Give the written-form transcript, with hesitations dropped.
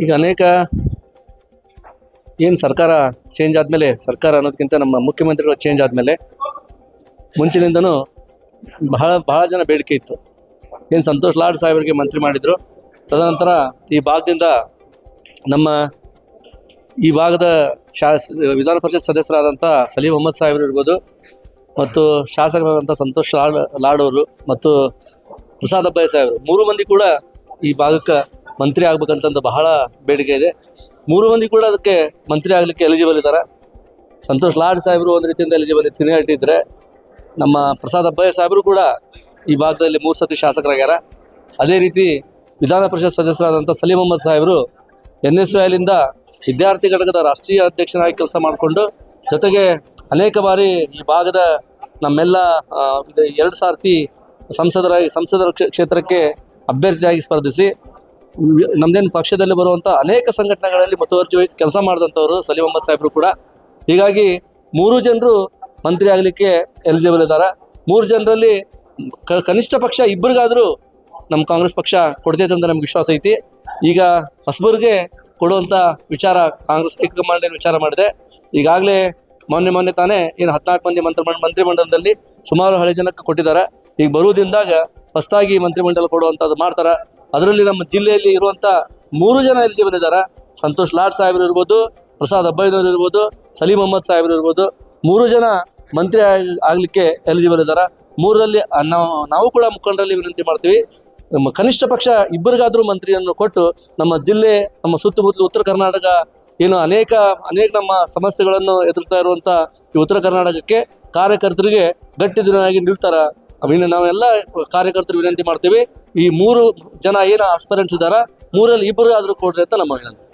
ಈಗ ಅನೇಕ ಏನು ಸರ್ಕಾರ ಚೇಂಜ್ ಆದಮೇಲೆ, ಸರ್ಕಾರ ಅನ್ನೋದಕ್ಕಿಂತ ನಮ್ಮ ಮುಖ್ಯಮಂತ್ರಿಗಳ ಚೇಂಜ್ ಆದಮೇಲೆ ಮುಂಚಿನಿಂದನೂ ಭಾಳ ಜನ ಬೇಡಿಕೆ ಇತ್ತು. ಏನು ಸಂತೋಷ್ ಲಾಡ್ ಸಾಹೇಬರಿಗೆ ಮಂತ್ರಿ ಮಾಡಿದರು. ತದನಂತರ ಈ ಭಾಗದಿಂದ ನಮ್ಮ ಈ ಭಾಗದ ವಿಧಾನ ಪರಿಷತ್ ಸದಸ್ಯರಾದಂಥ ಸಲೀಂ ಅಹ್ಮದ್ ಸಾಹೇಬರು ಇರ್ಬೋದು, ಮತ್ತು ಶಾಸಕರಾದಂಥ ಸಂತೋಷ್ ಲಾಡ್ ಅವರು ಮತ್ತು ಪ್ರಸಾದ್ ಅಬ್ಬಾಯಿ ಸಾಹೇಬರು, 3 ಮಂದಿ ಕೂಡ ಈ ಭಾಗಕ್ಕೆ ಮಂತ್ರಿ ಆಗ್ಬೇಕಂತಂದು ಬಹಳ ಬೇಡಿಕೆ ಇದೆ. 3 ಮಂದಿ ಕೂಡ ಅದಕ್ಕೆ ಮಂತ್ರಿ ಆಗಲಿಕ್ಕೆ ಎಲಿಜಿಬಲ್ ಇದ್ದಾರೆ. ಸಂತೋಷ್ ಲಾಡ್ ಸಾಹೇಬರು ಒಂದು ರೀತಿಯಿಂದ ಎಲಿಜಿಬಲ್ ಸೀನಿಯಾರಿಟಿ ಇದ್ದರೆ, ನಮ್ಮ ಪ್ರಸಾದ್ ಅಬ್ಬಾಯಿ ಸಾಹೇಬರು ಕೂಡ ಈ ಭಾಗದಲ್ಲಿ 3 ಸತಿ ಶಾಸಕರಾಗ್ಯಾರ. ಅದೇ ರೀತಿ ವಿಧಾನ ಪರಿಷತ್ ಸದಸ್ಯರಾದಂಥ ಸಲೀಂ ಅಹ್ಮದ್ ಸಾಹೇಬರು NSYಲಿಂದ ವಿದ್ಯಾರ್ಥಿ ಘಟಕದ ರಾಷ್ಟ್ರೀಯ ಅಧ್ಯಕ್ಷರಾಗಿ ಕೆಲಸ ಮಾಡಿಕೊಂಡು, ಜೊತೆಗೆ ಅನೇಕ ಬಾರಿ ಈ ಭಾಗದ ನಮ್ಮೆಲ್ಲ 2 ಸಾರ್ತಿ ಸಂಸದರ ಕ್ಷೇತ್ರಕ್ಕೆ ಅಭ್ಯರ್ಥಿಯಾಗಿ ಸ್ಪರ್ಧಿಸಿ ನಮ್ಮದೇನು ಪಕ್ಷದಲ್ಲಿ ಬರುವಂಥ ಅನೇಕ ಸಂಘಟನೆಗಳಲ್ಲಿ ಮುತುವರ್ಜಿ ವಹಿಸಿ ಕೆಲಸ ಮಾಡಿದಂಥವ್ರು ಸಲೀಂ ಅಹ್ಮದ್ ಸಾಹೇಬರು ಕೂಡ. ಹೀಗಾಗಿ 3 ಜನರು ಮಂತ್ರಿ ಆಗಲಿಕ್ಕೆ ಎಲಿಜಿಬಲ್ ಇದ್ದಾರೆ. 3 ಜನರಲ್ಲಿ ಕನಿಷ್ಠ ಪಕ್ಷ ಇಬ್ಬರಿಗಾದರೂ ನಮ್ಮ ಕಾಂಗ್ರೆಸ್ ಪಕ್ಷ ಕೊಡ್ತೈತೆ ಅಂತ ನಮ್ಗೆ ವಿಶ್ವಾಸ ಐತಿ. ಈಗ ಹೊಸಬರಿಗೆ ಕೊಡುವಂಥ ವಿಚಾರ ಕಾಂಗ್ರೆಸ್ ಹೈಕಮಾಂಡ್ ಏನು ವಿಚಾರ ಮಾಡಿದೆ. ಈಗಾಗಲೇ ಮೊನ್ನೆ ತಾನೇ ಏನು 14 ಮಂದಿ ಮಂತ್ರಿಮಂಡಲದಲ್ಲಿ ಸುಮಾರು ಹಳೆ ಜನಕ್ಕೆ ಕೊಟ್ಟಿದ್ದಾರೆ. ಈಗ ಬರುವುದಿಂದಾಗ ಹೊಸದಾಗಿ ಮಂತ್ರಿಮಂಡಲ ಕೊಡುವಂಥದ್ದು ಮಾಡ್ತಾರೆ. ಅದರಲ್ಲಿ ನಮ್ಮ ಜಿಲ್ಲೆಯಲ್ಲಿ ಇರುವಂಥ 3 ಜನ ಎಲಿಜಿಬಲ್ ಇದ್ದಾರೆ. ಸಂತೋಷ್ ಲಾಡ್ ಸಾಹೇಬರು ಇರ್ಬೋದು, ಪ್ರಸಾದ್ ಅಬ್ಬಾಯಿನವರು ಇರ್ಬೋದು, ಸಲೀಂ ಅಹ್ಮದ್ ಸಾಹೇಬರು ಇರ್ಬೋದು. 3 ಜನ ಮಂತ್ರಿ ಆಗಲಿಕ್ಕೆ ಎಲಿಜಿಬಲ್ ಇದ್ದಾರೆ. 3ರಲ್ಲಿ ನಾವು ಕೂಡ ಮುಖಂಡರಲ್ಲಿ ವಿನಂತಿ ಮಾಡ್ತೀವಿ, ನಮ್ಮ ಕನಿಷ್ಠ ಪಕ್ಷ ಇಬ್ಬರಿಗಾದರೂ ಮಂತ್ರಿಯನ್ನು ಕೊಟ್ಟು ನಮ್ಮ ಜಿಲ್ಲೆ, ನಮ್ಮ ಸುತ್ತಮುತ್ತಲು ಉತ್ತರ ಕರ್ನಾಟಕ ಏನು ಅನೇಕ ನಮ್ಮ ಸಮಸ್ಯೆಗಳನ್ನು ಎದುರಿಸ್ತಾ ಇರುವಂಥ ಈ ಉತ್ತರ ಕರ್ನಾಟಕಕ್ಕೆ ಕಾರ್ಯಕರ್ತರಿಗೆ ಗಟ್ಟಿ ದಿನವಾಗಿ ನಿಲ್ತಾರೆ. ನಾವೆಲ್ಲ ಕಾರ್ಯಕರ್ತರು ವಿನಂತಿ ಮಾಡ್ತೀವಿ, ಈ 3 ಜನ ಏನು ಆಸ್ಪರೆಂಟ್ಸ್ ಇದ್ದಾರೆ 3ರಲ್ಲಿ ಇಬ್ಬರು ಆದರೂ ಕೊಡ್ರಿ ಅಂತ ನಮ್ಮ ವಿನಂತಿ.